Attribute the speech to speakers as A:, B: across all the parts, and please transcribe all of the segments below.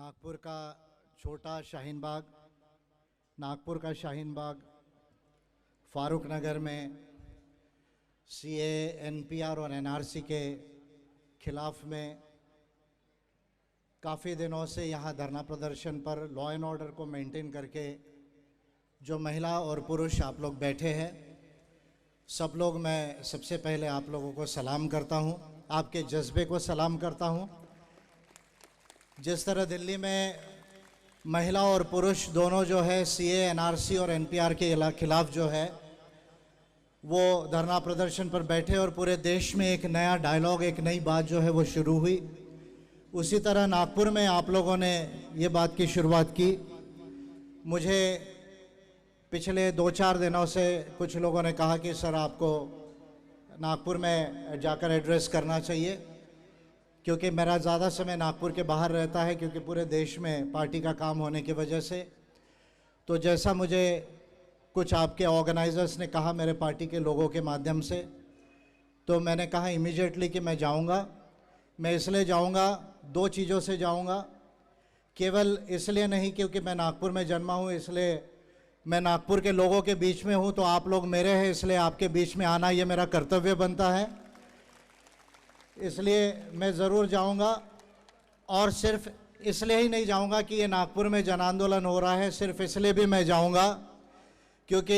A: नागपुर का छोटा शाहीन बाग, नागपुर का शाहीन बाग, फारूक नगर में सीए, एनपीआर और एनआरसी के खिलाफ में काफ़ी दिनों से यहाँ धरना प्रदर्शन पर लॉ एंड ऑर्डर को मेंटेन करके जो महिला और पुरुष आप लोग बैठे हैं, सब लोग, मैं सबसे पहले आप लोगों को सलाम करता हूँ, आपके जज्बे को सलाम करता हूँ। जिस तरह दिल्ली में महिला और पुरुष दोनों जो है सीए, एनआरसी और एनपीआर के खिलाफ जो है वो धरना प्रदर्शन पर बैठे और पूरे देश में एक नया डायलॉग, एक नई बात जो है वो शुरू हुई, उसी तरह नागपुर में आप लोगों ने ये बात की शुरुआत की। मुझे पिछले 2-4 दिनों से कुछ लोगों ने कहा कि सर आपको नागपुर में जाकर एड्रेस करना चाहिए, क्योंकि मेरा ज़्यादा समय नागपुर के बाहर रहता है, क्योंकि पूरे देश में पार्टी का काम होने की वजह से। तो जैसा मुझे कुछ आपके ऑर्गेनाइजर्स ने कहा मेरे पार्टी के लोगों के माध्यम से, तो मैंने कहा इमीडिएटली कि मैं जाऊंगा। मैं इसलिए जाऊंगा, 2 चीज़ों से जाऊंगा। केवल इसलिए नहीं क्योंकि मैं नागपुर में जन्मा हूं, इसलिए मैं नागपुर के लोगों के बीच में हूं, तो आप लोग मेरे हैं, इसलिए आपके बीच में आना ये मेरा कर्तव्य बनता है, इसलिए मैं ज़रूर जाऊंगा। और सिर्फ इसलिए ही नहीं जाऊंगा कि ये नागपुर में जन आंदोलन हो रहा है, सिर्फ इसलिए भी मैं जाऊंगा क्योंकि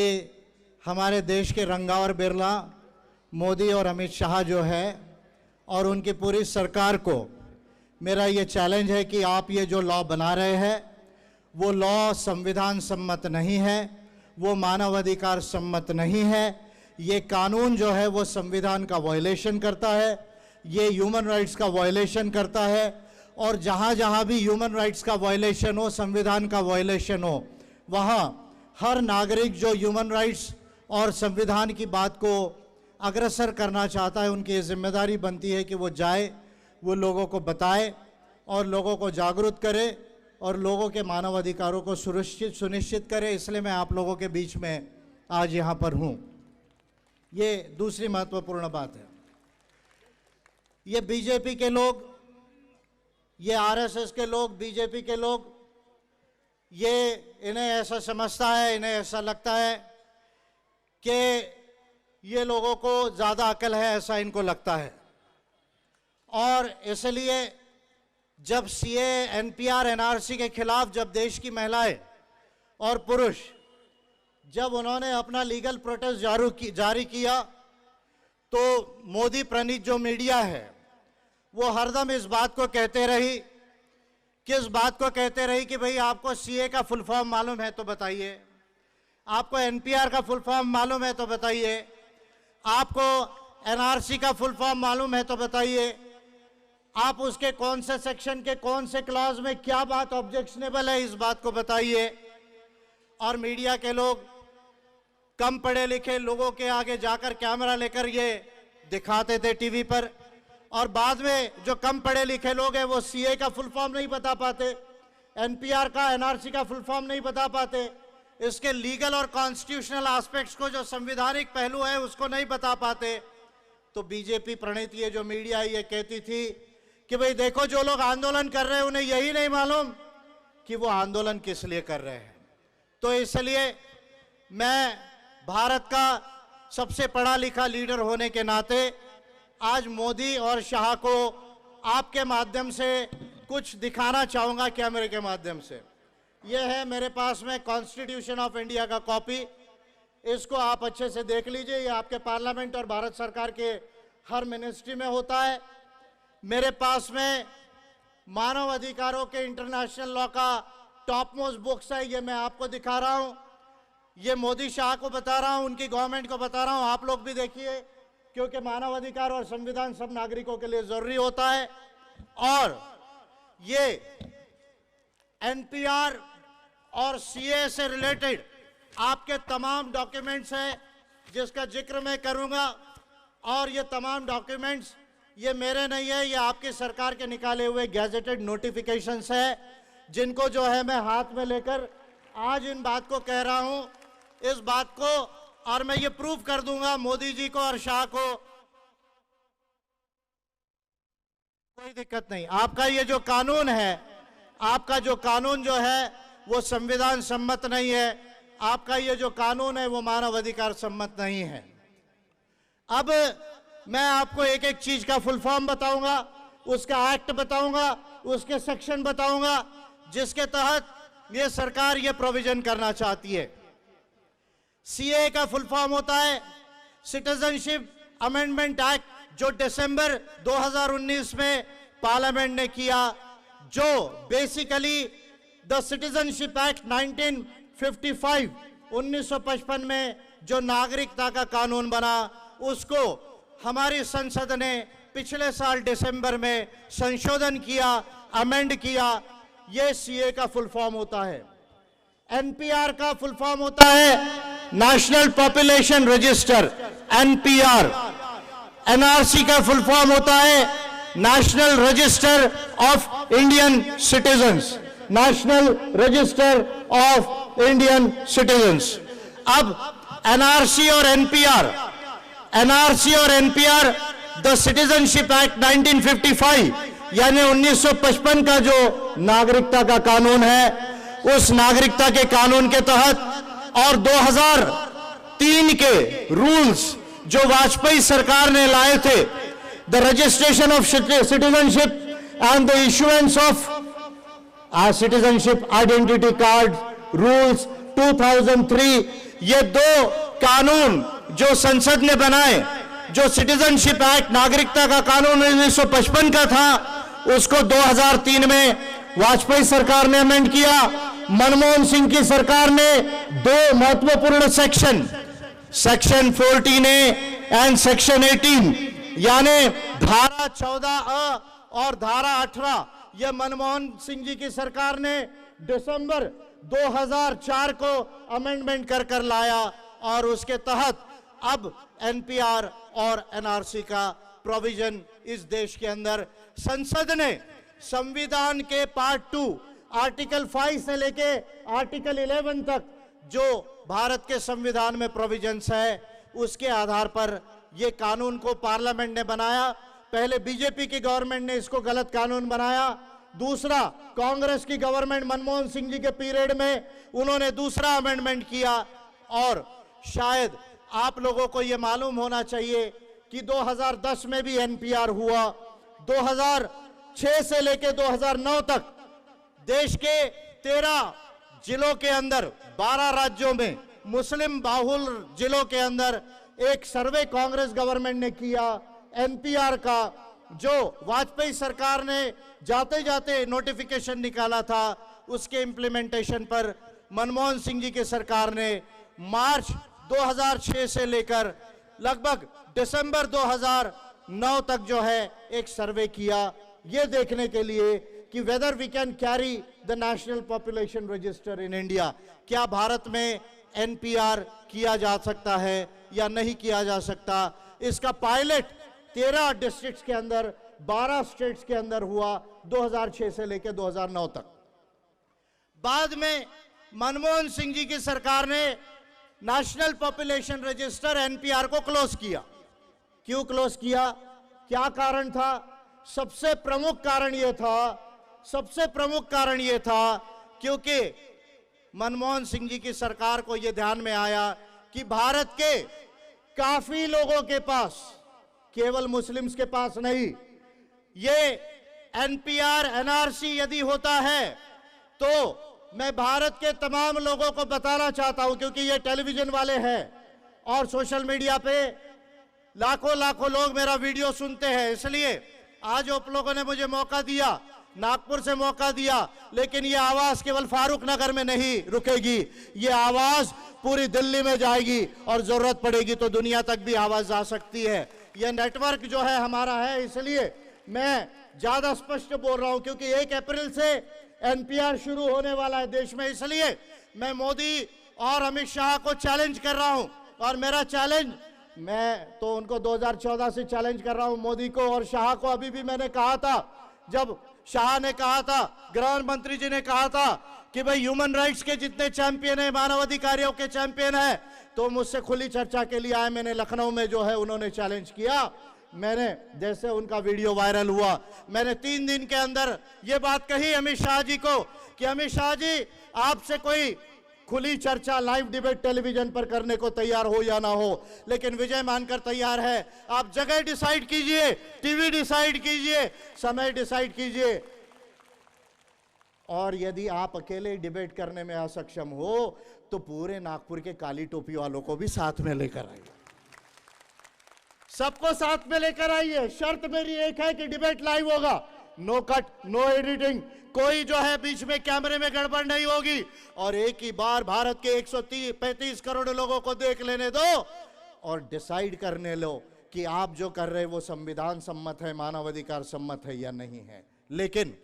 A: हमारे देश के रंगावर बिरला, मोदी और अमित शाह जो है और उनकी पूरी सरकार को मेरा ये चैलेंज है कि आप ये जो लॉ बना रहे हैं वो लॉ संविधान सम्मत नहीं है, वो मानवाधिकार सम्मत नहीं है। ये कानून जो है वो संविधान का वायलेशन करता है, ये ह्यूमन राइट्स का वायलेशन करता है, और जहाँ जहाँ भी ह्यूमन राइट्स का वायलेशन हो, संविधान का वायलेशन हो, वहाँ हर नागरिक जो ह्यूमन राइट्स और संविधान की बात को अग्रसर करना चाहता है, उनकी ये जिम्मेदारी बनती है कि वो जाए, वो लोगों को बताए और लोगों को जागरूक करे और लोगों के मानव अधिकारों को सुनिश्चित करे। इसलिए मैं आप लोगों के बीच में आज यहाँ पर हूँ। ये दूसरी महत्वपूर्ण बात है। ये बीजेपी के लोग, ये आरएसएस के लोग, बीजेपी के लोग, ये इन्हें ऐसा समझता है, इन्हें ऐसा लगता है कि ये लोगों को ज़्यादा अकल है, ऐसा इनको लगता है। और इसलिए जब सीए, एनपीआर, एनआरसी के खिलाफ जब देश की महिलाएं और पुरुष जब उन्होंने अपना लीगल प्रोटेस्ट जारी किया, तो मोदी प्रणीत जो मीडिया है वो हरदम इस बात को कहते रही, किस बात को कहते रही कि भाई आपको सीए का फुल फॉर्म मालूम है तो बताइए, आपको एनपीआर का फुल फॉर्म मालूम है तो बताइए, आपको एनआरसी का फुल फॉर्म मालूम है तो बताइए, आप उसके कौन से सेक्शन के कौन से क्लॉज में क्या बात ऑब्जेक्शनेबल है, इस बात को बताइए। और मीडिया के लोग कम पढ़े लिखे लोगों के आगे जाकर कैमरा लेकर ये दिखाते थे टीवी पर, और बाद में जो कम पढ़े लिखे लोग हैं वो सीए का फुल फॉर्म नहीं बता पाते, एनपीआर का, एनआरसी का फुल फॉर्म नहीं बता पाते, इसके लीगल और कॉन्स्टिट्यूशनल एस्पेक्ट्स को, जो संवैधानिक पहलू है उसको नहीं बता पाते। तो बीजेपी प्रणीत ये जो मीडिया ये कहती थी कि भाई देखो जो लोग आंदोलन कर रहे हैं उन्हें यही नहीं मालूम कि वो आंदोलन किस लिए कर रहे हैं। तो इसलिए मैं भारत का सबसे पढ़ा लिखा लीडर होने के नाते आज मोदी और शाह को आपके माध्यम से कुछ दिखाना चाहूँगा, कैमरे के माध्यम से। यह है मेरे पास में कॉन्स्टिट्यूशन ऑफ इंडिया का कॉपी, इसको आप अच्छे से देख लीजिए। ये आपके पार्लियामेंट और भारत सरकार के हर मिनिस्ट्री में होता है। मेरे पास में मानव अधिकारों के इंटरनेशनल लॉ का टॉप मोस्ट बुक्स है, ये मैं आपको दिखा रहा हूँ। ये मोदी शाह को बता रहा हूँ, उनकी गवर्नमेंट को बता रहा हूँ, आप लोग भी देखिए, क्योंकि मानव अधिकार और संविधान सब नागरिकों के लिए जरूरी होता है। और ये एनपीआर और सीए से रिलेटेड आपके तमाम डॉक्यूमेंट्स हैं जिसका जिक्र मैं करूंगा, और ये तमाम डॉक्यूमेंट्स ये मेरे नहीं है, ये आपकी सरकार के निकाले हुए गैजेटेड नोटिफिकेशंस है, जिनको जो है मैं हाथ में लेकर आज इन बात को कह रहा हूं, इस बात को, और मैं ये प्रूव कर दूंगा मोदी जी को और शाह को, कोई दिक्कत नहीं। आपका ये जो कानून है आपका जो कानून जो है वो संविधान सम्मत नहीं है, आपका ये जो कानून है वो मानव अधिकार सम्मत नहीं है। अब मैं आपको एक एक चीज का फुल फॉर्म बताऊंगा, उसका एक्ट बताऊंगा, उसके सेक्शन बताऊंगा जिसके तहत ये सरकार ये प्रोविजन करना चाहती है। सीए का फुल फॉर्म होता है सिटीजनशिप अमेंडमेंट एक्ट, जो दिसंबर 2019 में पार्लियामेंट ने किया, जो बेसिकली द सिटीजनशिप एक्ट 1955 1955 में जो नागरिकता का कानून बना, उसको हमारी संसद ने पिछले साल दिसंबर में संशोधन किया, अमेंड किया। ये सीए का फुल फॉर्म होता है। एनपीआर का फुल फॉर्म होता है national population register, NPR. NRC का फुल फॉर्म होता है national register of Indian citizens, national register of Indian citizens. अब एनआरसी और एनपीआर, एनआरसी और एनपीआर द सिटीजनशिप एक्ट 1955 यानी 1955 का जो नागरिकता का कानून है, उस नागरिकता के कानून के तहत और 2003 के रूल्स जो वाजपेयी सरकार ने लाए थे, the registration of citizenship and the issuance of citizenship identity card rules 2003, ये दो कानून जो संसद ने बनाए, जो सिटीजनशिप एक्ट नागरिकता का कानून 1955 का था, उसको 2003 में वाजपेयी सरकार ने अमेंड किया। मनमोहन सिंह की सरकार ने दो महत्वपूर्ण section, section 14A and section 18 यानी धारा 14A और धारा 18, यह मनमोहन सिंह जी की सरकार ने दिसंबर 2004 को अमेंडमेंट कर लाया और उसके तहत अब एनपीआर और एनआरसी का प्रोविजन इस देश के अंदर संसद ने संविधान के पार्ट 2 आर्टिकल 5 से लेके आर्टिकल 11 तक जो भारत के संविधान में प्रोविजंस है, उसके आधार पर ये कानून को पार्लियामेंट ने बनाया। पहले बीजेपी की गवर्नमेंट ने इसको गलत कानून बनाया, दूसरा कांग्रेस की गवर्नमेंट मनमोहन सिंह जी के पीरियड में उन्होंने दूसरा अमेंडमेंट किया। और शायद आप लोगों को यह मालूम होना चाहिए कि 2010 में भी एनपीआर हुआ। 2006 से लेकर 2009 तक देश के 13 जिलों के अंदर 12 राज्यों में मुस्लिम बाहुल जिलों के अंदर एक सर्वे कांग्रेस गवर्नमेंट ने किया एनपीआर का, जो वाजपेयी सरकार ने जाते जाते नोटिफिकेशन निकाला था। उसके इंप्लीमेंटेशन पर मनमोहन सिंह जी की सरकार ने मार्च 2006 से लेकर लगभग दिसंबर 2009 तक जो है एक सर्वे किया, ये देखने के लिए कि whether we can carry the national population register in India, क्या भारत में एनपीआर किया जा सकता है या नहीं किया जा सकता। इसका पायलट 13 डिस्ट्रिक्ट्स के अंदर 12 स्टेट्स के अंदर हुआ 2006 से लेकर 2009 तक। बाद में मनमोहन सिंह जी की सरकार ने नेशनल पॉपुलेशन रजिस्टर एनपीआर को क्लोज किया। क्यों क्लोज किया, क्या कारण था? सबसे प्रमुख कारण यह था क्योंकि मनमोहन सिंह जी की सरकार को यह ध्यान में आया कि भारत के काफी लोगों के पास, केवल मुस्लिम्स के पास नहीं, ये एनपीआर एनआरसी यदि होता है तो मैं भारत के तमाम लोगों को बताना चाहता हूं, क्योंकि ये टेलीविजन वाले हैं और सोशल मीडिया पे लाखों लोग मेरा वीडियो सुनते हैं, इसलिए आज आप लोगों ने मुझे मौका दिया, नागपुर से मौका दिया, लेकिन ये आवाज केवल फारूक नगर में नहीं रुकेगी, ये आवाज पूरी दिल्ली में जाएगी और जरूरत पड़ेगी तो दुनिया तक भी आवाज जा सकती है। ये नेटवर्क जो है हमारा है, इसलिए मैं ज्यादा स्पष्ट बोल रहा हूं, क्योंकि 1 अप्रैल से एनपीआर शुरू होने वाला है देश में। इसलिए मैं मोदी और अमित शाह को चैलेंज कर रहा हूं, और मेरा चैलेंज, मैं तो उनको 2014 से चैलेंज कर रहा हूं, मोदी को और शाह को। अभी भी मैंने कहा था, जब शाह ने कहा था, गृह मंत्री जी ने कहा था कि भाई ह्यूमन राइट्स के जितने चैंपियन है, मानवाधिकारियों के चैंपियन है, तो मुझसे खुली चर्चा के लिए आए। मैंने लखनऊ में जो है उन्होंने चैलेंज किया मैंने जैसे उनका वीडियो वायरल हुआ, मैंने 3 दिन के अंदर ये बात कही अमित शाह जी को कि अमित शाह जी, आपसे कोई खुली चर्चा लाइव डिबेट टेलीविजन पर करने को तैयार हो या ना हो, लेकिन विजय मानकर तैयार है। आप जगह डिसाइड कीजिए, टीवी डिसाइड कीजिए, समय डिसाइड कीजिए, और यदि आप अकेले डिबेट करने में असक्षम हो तो पूरे नागपुर के काली टोपी वालों को भी साथ में लेकर आइए, सबको साथ में लेकर आइए। शर्त मेरी एक है कि डिबेट लाइव होगा, नो कट, नो एडिटिंग, कोई जो है बीच में कैमरे में गड़बड़ नहीं होगी, और एक ही बार भारत के 135 करोड़ लोगों को देख लेने दो और डिसाइड करने लो कि आप जो कर रहे वो संविधान सम्मत है, मानवाधिकार सम्मत है या नहीं है। लेकिन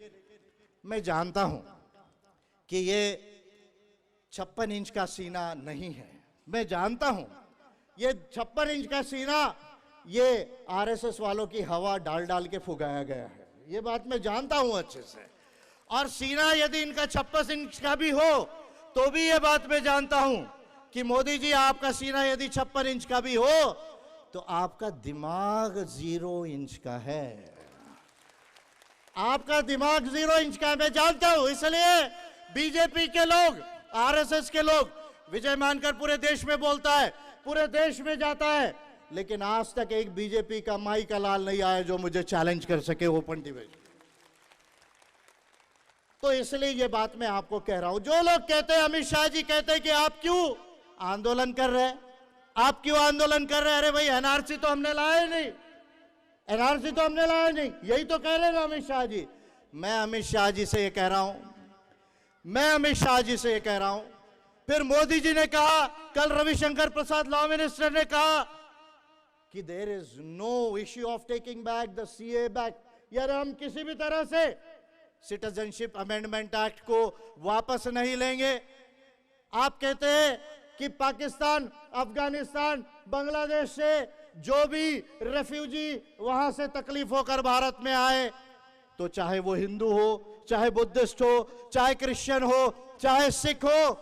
A: मैं जानता हूं कि ये 56 इंच का सीना नहीं है, मैं जानता हूं ये 56 इंच का सीना ये आरएसएस वालों की हवा डाल डाल के फुगाया गया है, ये बात मैं जानता हूं अच्छे से। और सीना यदि इनका 56 इंच का भी हो तो भी ये बात मैं जानता हूं कि मोदी जी, आपका सीना यदि 56 इंच का भी हो तो आपका दिमाग 0 इंच का है, आपका दिमाग 0 इंच का है, मैं जानता हूं। इसलिए बीजेपी के लोग, आरएसएस के लोग, विजय मानकर पूरे देश में बोलता है, पूरे देश में जाता है, लेकिन आज तक एक बीजेपी का माई का लाल नहीं आया जो मुझे चैलेंज कर सके ओपन डिबेट। तो इसलिए ये बात मैं आपको कह रहा हूं। जो लोग कहते हैं, अमित शाह जी कहते हैं कि आप क्यों आंदोलन कर रहे हैं, आप क्यों आंदोलन कर रहे हैं, अरे भाई एनआरसी तो हमने लाया नहीं, एनआरसी तो हमने लाया नहीं, यही तो कह रहे हैं अमित शाह जी। मैं अमित शाह जी से ये कह रहा हूं, मैं अमित शाह जी से ये कह रहा हूं, फिर मोदी जी ने कहा, कल रविशंकर प्रसाद लॉ मिनिस्टर ने कहा कि there is no issue of taking back the CA back, यार हम किसी भी तरह से सिटीजनशिप अमेंडमेंट एक्ट को वापस नहीं लेंगे। आप कहते हैं कि पाकिस्तान, अफगानिस्तान, बांग्लादेश से जो भी रेफ्यूजी वहां से तकलीफ होकर भारत में आए, तो चाहे वो हिंदू हो, चाहे बुद्धिस्ट हो, चाहे क्रिश्चियन हो, चाहे सिख हो,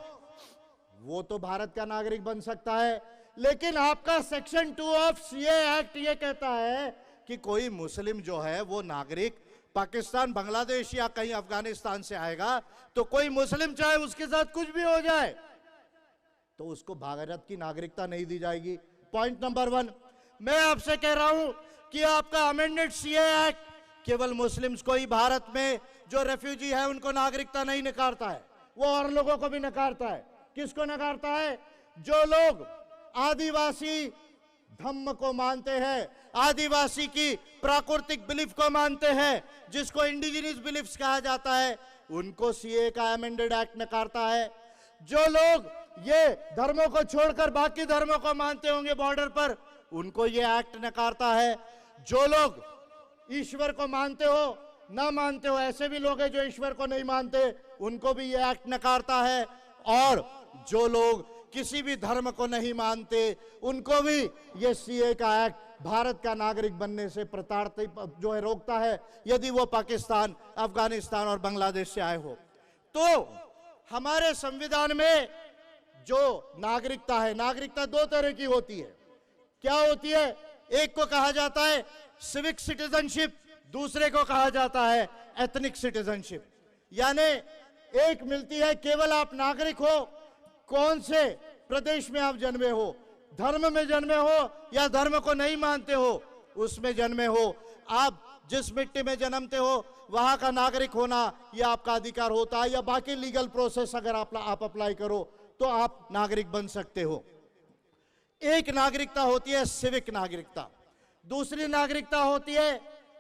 A: वो तो भारत का नागरिक बन सकता है। लेकिन आपका सेक्शन 2 ऑफ सीए एक्ट ये कहता है कि कोई मुस्लिम जो है वो नागरिक पाकिस्तान, बांग्लादेश या कहीं अफगानिस्तान से आएगा, तो कोई मुस्लिम चाहे उसके साथ कुछ भी हो जाए तो उसको भारत की नागरिकता नहीं दी जाएगी। पॉइंट नंबर 1, मैं आपसे कह रहा हूं कि आपका अमेंडेड सीए एक्ट केवल मुस्लिम्स को ही भारत में जो रेफ्यूजी है उनको नागरिकता नहीं नकारता है, वो और लोगों को भी नकारता है। किसको नकारता है? जो लोग आदिवासी धम्म को मानते हैं, आदिवासी की प्राकृतिक बिलीफ को मानते हैं, जिसको इंडिजिनियस बिलीफ्स कहा जाता है, उनको सीए का अमेंडेड एक्ट नकारता है। जो लोग ये धर्मों को छोड़कर बाकी धर्मों को मानते होंगे बॉर्डर पर, उनको ये एक्ट नकारता है। जो लोग ईश्वर को मानते हो, ना मानते हो, ऐसे भी लोग हैं जो ईश्वर को नहीं मानते, उनको भी ये एक्ट नकारता है। और जो लोग किसी भी धर्म को नहीं मानते, उनको भी ये सीए का एक्ट भारत का नागरिक बनने से प्रताड़ित जो है रोकता है, यदि वो पाकिस्तान, अफगानिस्तान और बांग्लादेश से आए हो। तो हमारे संविधान में जो नागरिकता है, नागरिकता 2 तरह की होती है। क्या होती है? एक को कहा जाता है सिविक सिटीजनशिप, दूसरे को कहा जाता है एथनिक सिटीजनशिप। यानी एक मिलती है केवल आप नागरिक हो, कौन से प्रदेश में आप जन्मे हो, धर्म में जन्मे हो या धर्म को नहीं मानते हो उसमें जन्मे हो, आप जिस मिट्टी में जन्मते हो वहां का नागरिक होना यह आपका अधिकार होता है, या बाकी लीगल प्रोसेस अगर आप अप्लाई करो तो आप नागरिक बन सकते हो। एक नागरिकता होती है सिविक नागरिकता, दूसरी नागरिकता होती है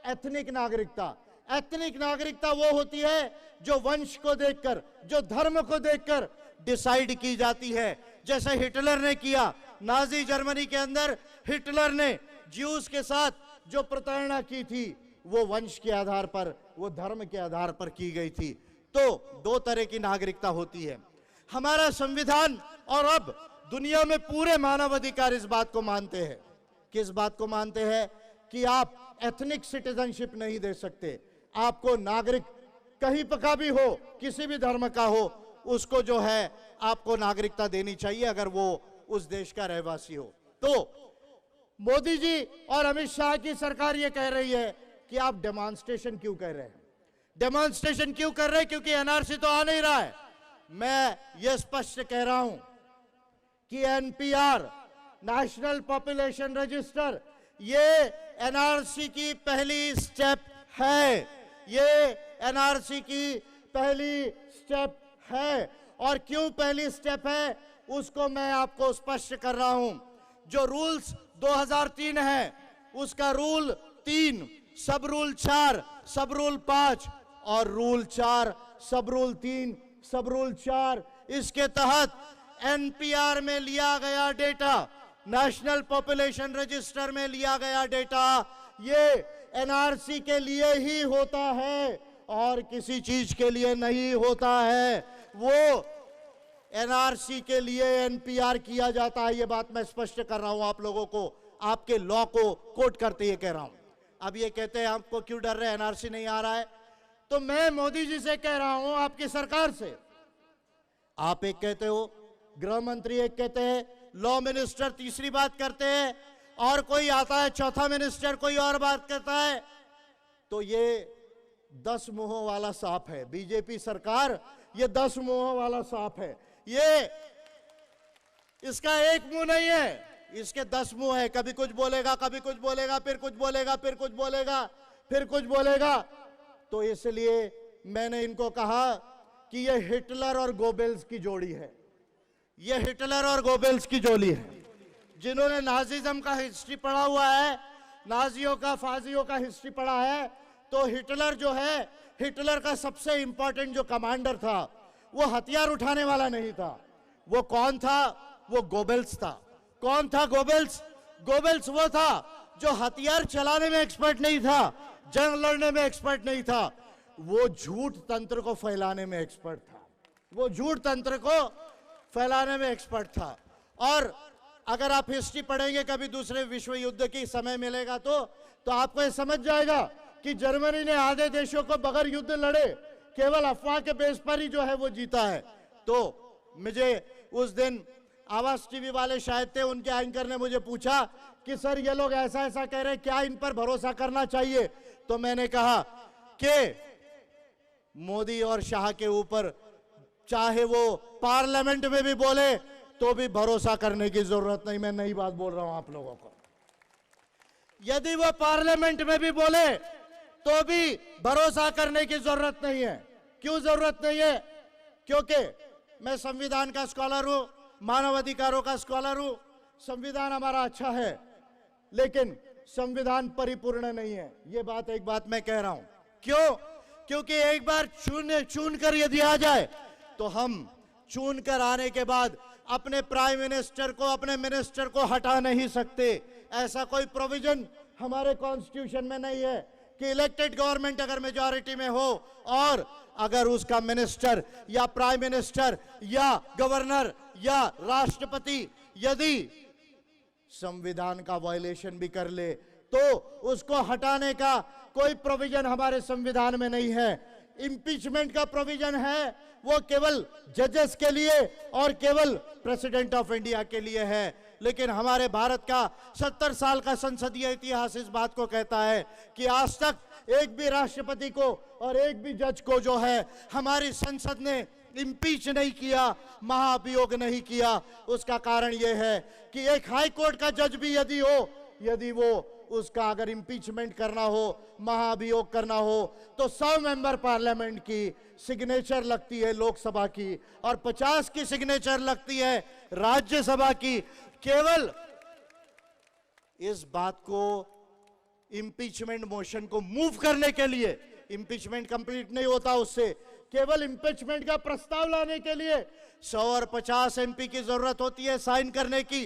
A: एथनिक नागरिकता। एथनिक नागरिकता वो होती है जो वंश को देखकर, जो धर्म को देखकर डिसाइड की जाती है, जैसे हिटलर ने किया। नाजी जर्मनी के अंदर हिटलर ने ज्यूज के साथ जो प्रताड़ना की थी वो वंश के आधार पर, वो धर्म के आधार पर की गई थी। तो 2 तरह की नागरिकता होती है। हमारा संविधान और अब दुनिया में पूरे मानवाधिकार इस बात को मानते हैं। किस बात को मानते हैं? कि आप एथनिक सिटीजनशिप नहीं दे सकते, आपको नागरिक कहीं का भी हो, किसी भी धर्म का हो, उसको जो है आपको नागरिकता देनी चाहिए अगर वो उस देश का रहवासी हो। तो मोदी जी और अमित शाह की सरकार ये कह रही है कि आप डेमोन्स्ट्रेशन क्यों कर रहे हैं, डेमोन्स्ट्रेशन क्यों कर रहे हैं, क्योंकि एनआरसी तो आ नहीं रहा है। मैं ये स्पष्ट कह रहा हूं कि एनपीआर, नेशनल पॉपुलेशन रजिस्टर, ये एनआरसी की पहली स्टेप है, ये एनआरसी की पहली स्टेप है। और क्यों पहली स्टेप है उसको मैं आपको स्पष्ट कर रहा हूं। जो रूल्स 2003 है उसका रूल 3, सब रूल 4, सब रूल 5 और रूल 4, सब रूल 3, सब रूल 4, इसके तहत एनपीआर में लिया गया डेटा, नेशनल पॉपुलेशन रजिस्टर में लिया गया डेटा, ये एनआरसी के लिए ही होता है और किसी चीज के लिए नहीं होता है। वो एनआरसी के लिए एनपीआर किया जाता है। ये बात मैं स्पष्ट कर रहा हूं आप लोगों को, आपके लॉ को कोट करते हुए कह रहा हूं। अब ये कहते हैं आपको क्यों डर रहे, एनआरसी नहीं आ रहा है, तो मैं मोदी जी से कह रहा हूं, आपकी सरकार से। आप एक कहते हो, गृह मंत्री एक कहते हैं, लॉ मिनिस्टर तीसरी बात करते हैं, और कोई आता है चौथा मिनिस्टर कोई और बात करता है। तो ये 10 मुंहों वाला सांप है बीजेपी सरकार, ये 10 मुंहों वाला सांप है। ये इसका एक मुंह नहीं है, इसके 10 मुंह है। कभी कुछ बोलेगा, कभी कुछ बोलेगा, फिर कुछ बोलेगा, फिर कुछ बोलेगा, फिर कुछ बोलेगा। तो इसलिए मैंने इनको कहा कि ये हिटलर और गोबेल्स की जोड़ी है, ये हिटलर और गोबेल्स की जोड़ी है। जिन्होंने नाजिज्म का हिस्ट्री पढ़ा हुआ है, नाजियों का, फाजियों का हिस्ट्री पढ़ा है, तो हिटलर जो है, हिटलर का सबसे इंपॉर्टेंट जो कमांडर था वो हथियार उठाने वाला नहीं था। वो कौन था? वो गोबेल्स था। कौन था गोबेल्स? गोबेल्स वो था जो हथियार चलाने में एक्सपर्ट नहीं था, जंग लड़ने में एक्सपर्ट नहीं था, वो झूठ तंत्र को फैलाने में एक्सपर्ट था, वो झूठ तंत्र को फैलाने में एक्सपर्ट था। और अगर आप हिस्ट्री पढ़ेंगे कभी दूसरे विश्व युद्ध की समय मिलेगा तो आपको ये समझ जाएगा कि जर्मनी ने आधे देशों को बगैर युद्ध लड़े केवल अफवाह के बेस पर ही जो है वो जीता है। तो मुझे उस दिन आवाज टीवी वाले शायद थे, उनके एंकर ने मुझे पूछा कि सर ये लोग ऐसा ऐसा कह रहे हैं, क्या इन पर भरोसा करना चाहिए? तो मैंने कहा कि मोदी और शाह के ऊपर चाहे वो पार्लियामेंट में भी बोले तो भी भरोसा करने की जरूरत नहीं। मैं नई बात बोल रहा हूं आप लोगों को। यदि वो पार्लियामेंट में भी बोले तो भी भरोसा करने की जरूरत नहीं है। क्यों जरूरत नहीं है? क्योंकि मैं संविधान का स्कॉलर हूं, मानव अधिकारों का स्कॉलर हूं। संविधान हमारा अच्छा है, लेकिन संविधान परिपूर्ण नहीं है। ये बात एक बात मैं कह रहा हूं। क्यों? क्योंकि एक बार चुन कर यदि आ जाए तो हम चुन कर आने के बाद अपने प्राइम मिनिस्टर को, अपने मिनिस्टर को हटा नहीं सकते। ऐसा कोई प्रोविजन हमारे कॉन्स्टिट्यूशन में नहीं है कि इलेक्टेड गवर्नमेंट अगर मेजॉरिटी में हो और अगर उसका मिनिस्टर या प्राइम मिनिस्टर या गवर्नर या राष्ट्रपति यदि संविधान का वायलेशन भी कर ले तो उसको हटाने का कोई प्रोविजन हमारे संविधान में नहीं है। इंपीचमेंट का प्रोविजन है, वो केवल जजेस के लिए और केवल प्रेसिडेंट ऑफ इंडिया के लिए है। लेकिन हमारे भारत का 70 साल का संसदीय इतिहास इस बात को कहता है कि आज तक एक भी राष्ट्रपति को और एक भी जज को जो है हमारी संसद ने इम्पीच नहीं किया, महाभियोग नहीं किया। उसका कारण यह है कि एक हाई कोर्ट का जज भी यदि वो उसका अगर इम्पीचमेंट करना हो, महाभियोग करना हो, तो 100 मेंबर पार्लियामेंट की सिग्नेचर लगती है लोकसभा की और 50 की सिग्नेचर लगती है राज्यसभा की। केवल इस बात को, इम्पीचमेंट मोशन को मूव करने के लिए, इम्पीचमेंट कंप्लीट नहीं होता उससे, केवल इम्पीचमेंट का प्रस्ताव लाने के लिए 100 और 50 एमपी की जरूरत होती है साइन करने की।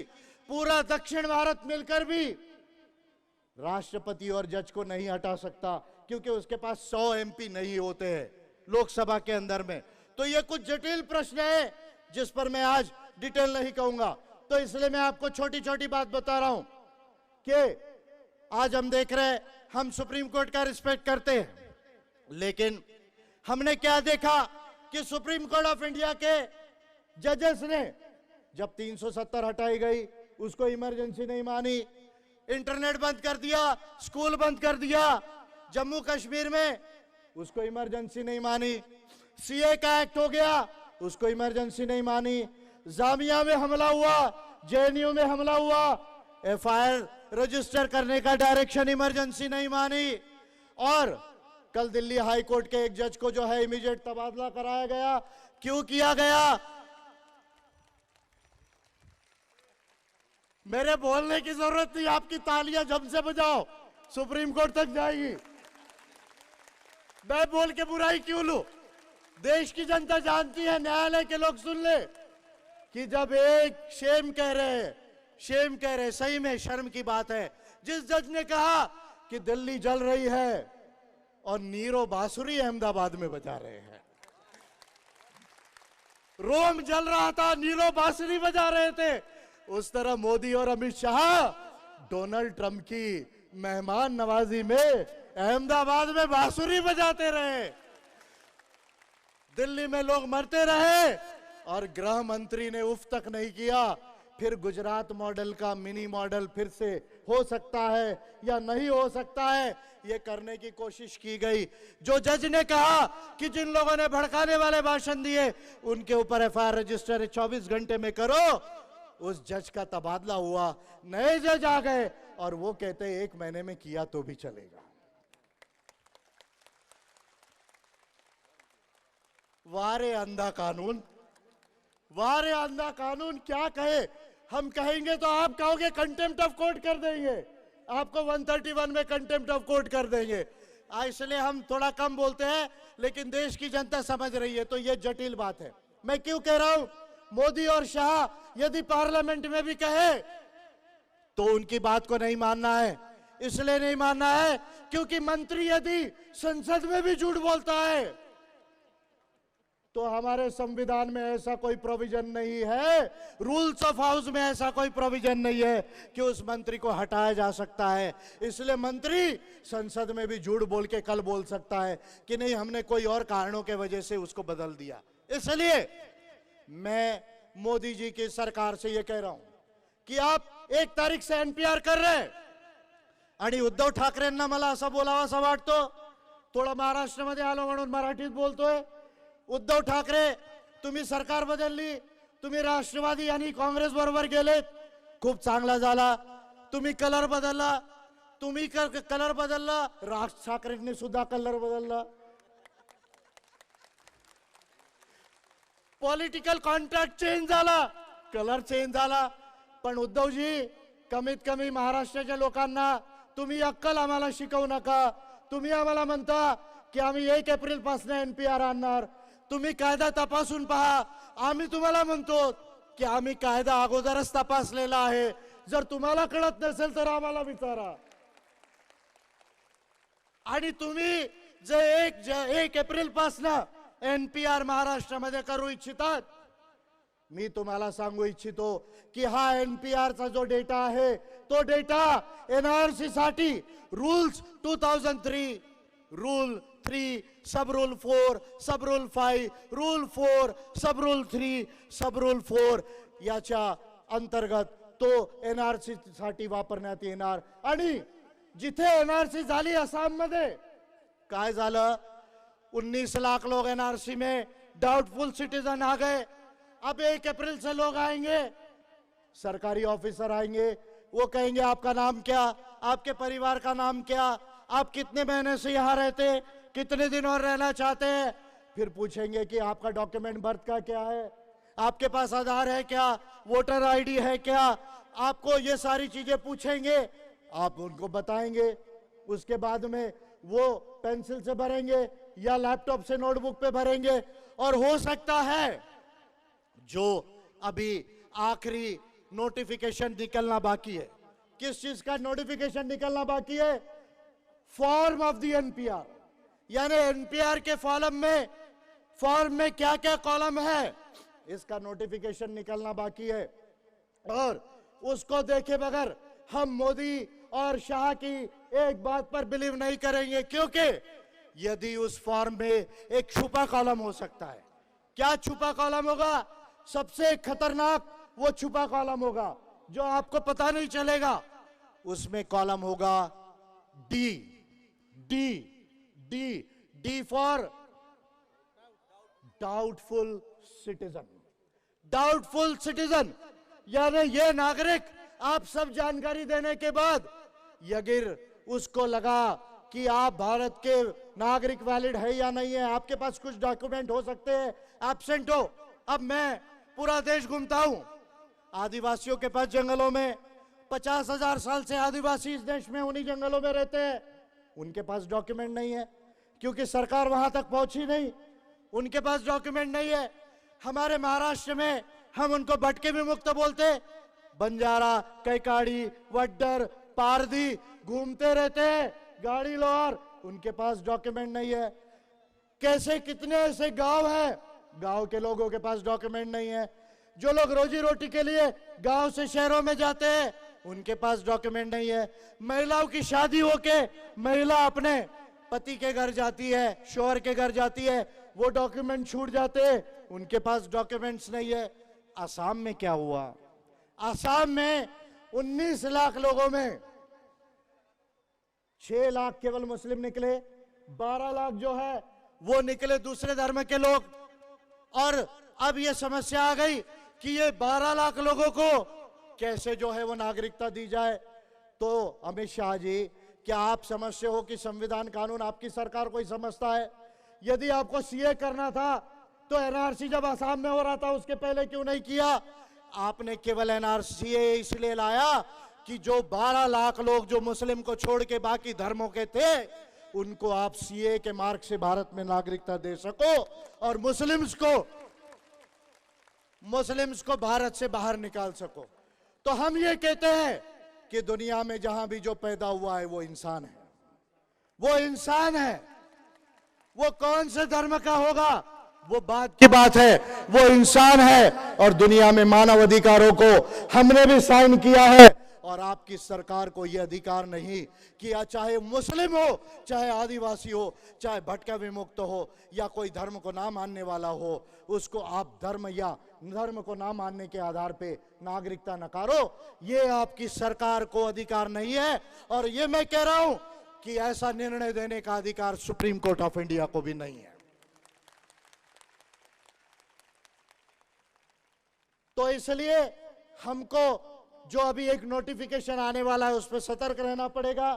A: पूरा दक्षिण भारत मिलकर भी राष्ट्रपति और जज को नहीं हटा सकता क्योंकि उसके पास 100 एमपी नहीं होते हैं लोकसभा के अंदर में। तो ये कुछ जटिल प्रश्न है जिस पर मैं आज डिटेल नहीं कहूंगा, तो इसलिए मैं आपको छोटी छोटी बात बता रहा हूं कि आज हम देख रहे हैं, हम सुप्रीम कोर्ट का रिस्पेक्ट करते हैं, लेकिन हमने क्या देखा कि सुप्रीम कोर्ट ऑफ इंडिया के जजेस ने जब 370 हटाई गई उसको इमरजेंसी नहीं मानी, इंटरनेट बंद कर दिया, स्कूल बंद कर दिया। जम्मू कश्मीर में उसको इमरजेंसी नहीं मानी। सीए का एक्ट हो गया, उसको इमरजेंसी नहीं मानी। जामिया में हमला हुआ, जेएनयू में हमला हुआ, एफआईआर रजिस्टर करने का डायरेक्शन इमरजेंसी नहीं मानी। और कल दिल्ली हाई कोर्ट के एक जज को जो है इमीडिएट तबादला कराया गया। क्यों किया गया? मेरे बोलने की जरूरत नहीं, आपकी तालियां जम से बजाओ, सुप्रीम कोर्ट तक जाएगी। मैं बोल के बुराई क्यों लूं? देश की जनता जानती है, न्यायालय के लोग सुन ले कि जब एक शेम कह रहे, सही में शर्म की बात है। जिस जज ने कहा कि दिल्ली जल रही है और नीरो बांसुरी अहमदाबाद में बजा रहे हैं, रोम जल रहा था, नीरो बांसुरी बजा रहे थे, उस तरह मोदी और अमित शाह डोनाल्ड ट्रंप की मेहमान नवाजी में अहमदाबाद में बांसुरी बजाते रहे। दिल्ली में लोग मरते रहे और गृह मंत्री ने उफ तक नहीं किया। फिर गुजरात मॉडल का मिनी मॉडल फिर से हो सकता है या नहीं हो सकता है, यह करने की कोशिश की गई। जो जज ने कहा कि जिन लोगों ने भड़काने वाले भाषण दिए उनके ऊपर एफआईआर रजिस्टर 24 घंटे में करो, उस जज का तबादला हुआ, नए जज आ गए और वो कहते 1 महीने में किया तो भी चलेगा। वारे अंधा कानून, वारे अंधा कानून क्या कहे। हम कहेंगे तो आप कहोगे कंटेम्प्ट ऑफ कोर्ट कर देंगे, आपको 131 में कंटेम्प्ट ऑफ कोर्ट कर देंगे। इसलिए हम थोड़ा कम बोलते हैं, लेकिन देश की जनता समझ रही है, तो ये जटिल बात है। मैं क्यों कह रहा हूं? मोदी और शाह यदि पार्लियामेंट में भी कहे तो उनकी बात को नहीं मानना है। इसलिए नहीं मानना है क्योंकि मंत्री यदि संसद में भी झूठ बोलता है तो हमारे संविधान में ऐसा कोई प्रोविजन नहीं है, रूल्स ऑफ हाउस में ऐसा कोई प्रोविजन नहीं है कि उस मंत्री को हटाया जा सकता है। इसलिए मंत्री संसद में भी झूठ बोल के कल बोल सकता है कि नहीं, हमने कोई और कारणों के वजह से उसको बदल दिया। इसलिए मैं मोदी जी की सरकार से यह कह रहा हूं की आप 1 तारीख से एनपीआर कर रहे आणि उद्धव ठाकरेंना मला असं बोलावंसं वाटतो, थोडं महाराष्ट्रामध्ये आलो म्हणून मराठीत बोलतोय। उद्धव ठाकरे, तुम्ही सरकार बदलली, तुम्ही राष्ट्रवादी आणि काँग्रेस बरोबर गेलेत, खूप चांगला झाला। तुम्ही कलर बदलला, तुम्ही कलर बदलला, राज ठाकरेंनी सुद्धा कलर बदलला। पॉलिटिकल कॉन्ट्रॅक्ट चेंज झाला, कलर चेंज झाला। पण उद्धवजी, कमीत कमी महाराष्ट्राच्या लोकांना तुम्ही अक्कल आम्हाला शिकवू नका। तुम्ही आम्हाला म्हणता की आम्ही 1 एप्रिल पासून एनपीआर आणणार, तुम्ही कायदा तपासून पहा। आम्ही तुम्हाला म्हणतो की आम्ही कायदा अगोदरच तपासलेला आहे, जर तुम्हाला कळत नसेल तर आम्हाला विचारा। आणि तुम्ही जे 1 एप्रिल पासून एनपीआर महाराष्ट्रामध्ये करू इच्छितात, मी तुम्हाला सांगू इच्छितो की हा एनपीआर चा जो डेटा आहे तो डेटा एनआरसी साठी रूल्स 2003, रूल 3, सब रूल 4, सब रूल 5, रूल 4, सब रूल 3, सब रूल 4 याच्या अंतर्गत तो एनआरसी साठी वापरण्यात येणार। आणि जिथे एनआरसी झाली आसाम मध्ये काय झालं, 19 लाख लोग एनआरसी में डाउटफुल सिटीजन आ गए। अब 1 अप्रैल से लोग आएंगे, सरकारी ऑफिसर आएंगे, वो कहेंगे आपका नाम क्या, आपके परिवार का नाम क्या, आप कितने महीने से यहाँ रहते, कितने दिन और रहना चाहते हैं। फिर पूछेंगे कि आपका डॉक्यूमेंट बर्थ का क्या है, आपके पास आधार है क्या, वोटर आईडी है क्या, आपको ये सारी चीजें पूछेंगे, आप उनको बताएंगे। उसके बाद में वो पेंसिल से भरेंगे या लैपटॉप से नोटबुक पे भरेंगे। और हो सकता है जो अभी आखिरी नोटिफिकेशन निकलना बाकी है, किस चीज का नोटिफिकेशन निकलना बाकी है, फॉर्म ऑफ द एनपीआर, यानी एनपीआर के फॉर्म में क्या क्या कॉलम है, इसका नोटिफिकेशन निकलना बाकी है। और उसको देखे बगैर हम मोदी और शाह की एक बात पर बिलीव नहीं करेंगे, क्योंकि यदि उस फॉर्म में एक छुपा कॉलम हो सकता है। क्या छुपा कॉलम होगा? सबसे खतरनाक वो छुपा कॉलम होगा जो आपको पता नहीं चलेगा। उसमें कॉलम होगा D. D D D for doubtful citizen. Doubtful citizen यानी ये नागरिक, आप सब जानकारी देने के बाद अगर उसको लगा कि आप भारत के नागरिक वैलिड है या नहीं है, आपके पास कुछ डॉक्यूमेंट हो सकते हैं एब्सेंट हो। अब मैं पूरा देश घूमता हूं, आदिवासियों के पास जंगलों में 50,000 साल से आदिवासी इस देश में उन्हीं जंगलों में रहते हैं, उनके पास डॉक्यूमेंट नहीं है क्योंकि सरकार वहां तक पहुंची नहीं, उनके पास डॉक्यूमेंट नहीं है। हमारे महाराष्ट्र में हम उनको भटके विमुक्त बोलते, बंजारा, कैकाड़ी, वड्डर, पारधी घूमते रहते हैं गाड़ी लोहार, उनके पास डॉक्यूमेंट नहीं है। कैसे कितने ऐसे गांव हैं, गांव के लोगों के पास डॉक्यूमेंट नहीं है। जो लोग रोजी रोटी के लिए गांव से शहरों में जाते हैं, उनके पास डॉक्यूमेंट नहीं है। महिलाओं की शादी होके महिला अपने पति के घर जाती है, शौहर के घर जाती है, वो डॉक्यूमेंट छूट जाते हैं, उनके पास डॉक्यूमेंट्स नहीं है। आसाम में क्या हुआ? आसाम में 19 लाख लोगों में 6 लाख केवल मुस्लिम निकले, 12 लाख जो है वो निकले दूसरे धर्म के लोग। और अब ये समस्या आ गई कि ये 12 लाख लोगों को कैसे जो है वो नागरिकता दी जाए। तो अमित शाह जी, क्या आप समझते हो कि संविधान कानून आपकी सरकार को ही समझता है? यदि आपको सीए करना था तो एनआरसी जब आसाम में हो रहा था उसके पहले क्यों नहीं किया? आपने केवल एनआरसी इसलिए लाया कि जो 12 लाख लोग जो मुस्लिम को छोड़ के बाकी धर्मों के थे, उनको आप सीए के मार्ग से भारत में नागरिकता दे सको और मुस्लिम्स को भारत से बाहर निकाल सको। तो हम ये कहते हैं कि दुनिया में जहां भी जो पैदा हुआ है वो इंसान है, वो इंसान है। वो कौन से धर्म का होगा वो बात की बात है, वो इंसान है। और दुनिया में मानव अधिकारों को हमने भी साइन किया है और आपकी सरकार को यह अधिकार नहीं कि चाहे मुस्लिम हो, चाहे आदिवासी हो, चाहे भटका विमुक्त हो या कोई धर्म को ना मानने वाला हो, उसको आप धर्म या धर्म को ना मानने के आधार पे नागरिकता नकारो। ये आपकी सरकार को अधिकार नहीं है। और ये मैं कह रहा हूं कि ऐसा निर्णय देने का अधिकार सुप्रीम कोर्ट ऑफ इंडिया को भी नहीं है। तो इसलिए हमको जो अभी एक नोटिफिकेशन आने वाला है उस पर सतर्क रहना पड़ेगा।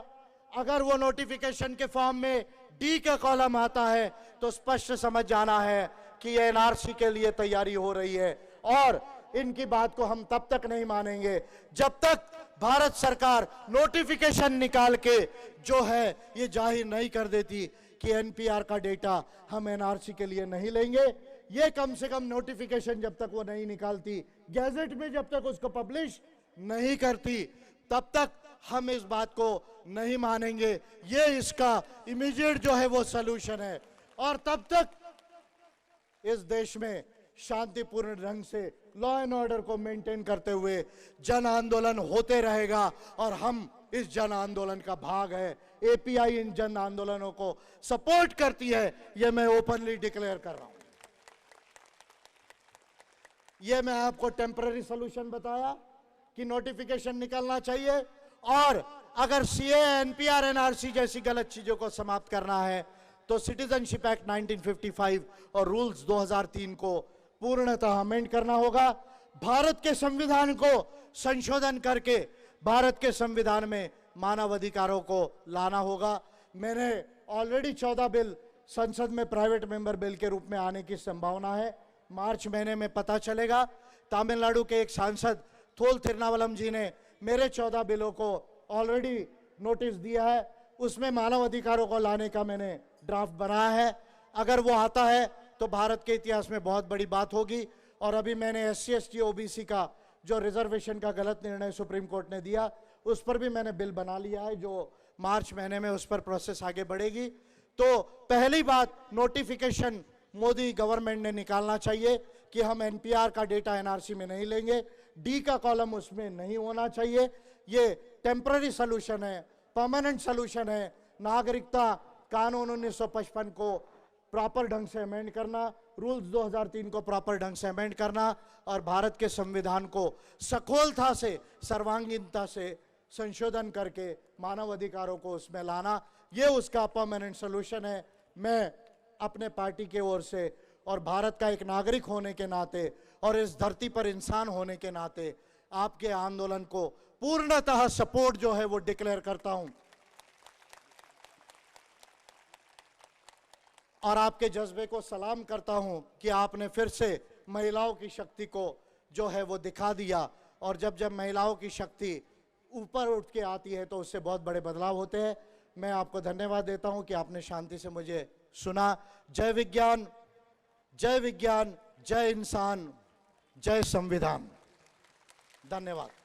A: अगर वो नोटिफिकेशन के फॉर्म में डी का कॉलम आता है तो स्पष्ट समझ जाना है कि एनआरसी के लिए तैयारी हो रही है। और इनकी बात को हम तब तक नहीं मानेंगे जब तक भारत सरकार नोटिफिकेशन निकाल के जो है ये जाहिर नहीं कर देती कि एनपीआर का डेटा हम एनआरसी के लिए नहीं लेंगे। ये कम से कम नोटिफिकेशन जब तक वो नहीं निकालती, गैजेट में जब तक उसको पब्लिश नहीं करती, तब तक हम इस बात को नहीं मानेंगे। ये इसका इमीडिएट जो है वो सलूशन है। और तब तक इस देश में शांतिपूर्ण ढंग से लॉ एंड ऑर्डर को मेंटेन करते हुए जन आंदोलन होते रहेगा और हम इस जन आंदोलन का भाग है। एपीआई इन जन आंदोलनों को सपोर्ट करती है, यह मैं ओपनली डिक्लेयर कर रहा हूं। यह मैं आपको टेम्पररी सॉल्यूशन बताया कि नोटिफिकेशन निकलना चाहिए। और अगर सीए, एनपीआर, एनआरसी जैसी गलत चीजों को समाप्त करना है तो सिटीजनशिप एक्ट 1955 और रूल्स 2003 को पूर्णतः अमेंड करना होगा। भारत के संविधान को संशोधन करके भारत के संविधान में मानव अधिकारों को लाना होगा। मैंने ऑलरेडी 14 बिल संसद में प्राइवेट मेंबर बिल के रूप में आने की संभावना है। मार्च महीने में पता चलेगा। तमिलनाडु के एक सांसद थोल तिरुनावलम जी ने मेरे 14 बिलों को ऑलरेडी नोटिस दिया है, उसमें मानव अधिकारों को लाने का मैंने ड्राफ्ट बनाया है। अगर वो आता है तो भारत के इतिहास में बहुत बड़ी बात होगी। और अभी मैंने SC ST OBC का जो रिजर्वेशन का गलत निर्णय सुप्रीम कोर्ट ने दिया, उस पर भी मैंने बिल बना लिया है, जो मार्च महीने में उस पर प्रोसेस आगे बढ़ेगी। तो पहली बात, नोटिफिकेशन मोदी गवर्नमेंट ने निकालना चाहिए कि हम एनपीआर का डेटा एनआरसी में नहीं लेंगे, डी का कॉलम उसमें नहीं होना चाहिए। ये टेम्पररी सॉल्यूशन है, परमानेंट सॉल्यूशन है। नागरिकता कानून 1955 को प्रॉपर ढंग से अमेंड करना, रूल्स 2003 को प्रॉपर ढंग से अमेंड करना और भारत के संविधान को सखोलता से, सर्वांगीणता से संशोधन करके मानव अधिकारों को उसमें लाना, ये उसका परमानेंट सोल्यूशन है। मैं अपने पार्टी की ओर से और भारत का एक नागरिक होने के नाते और इस धरती पर इंसान होने के नाते आपके आंदोलन को पूर्णतः सपोर्ट जो है वो डिक्लेयर करता हूं और आपके जज्बे को सलाम करता हूं कि आपने फिर से महिलाओं की शक्ति को जो है वो दिखा दिया। और जब जब महिलाओं की शक्ति ऊपर उठ के आती है तो उससे बहुत बड़े बदलाव होते हैं। मैं आपको धन्यवाद देता हूं कि आपने शांति से मुझे सुना। जय विज्ञान, जय विज्ञान, जय इंसान, जय संविधान। धन्यवाद।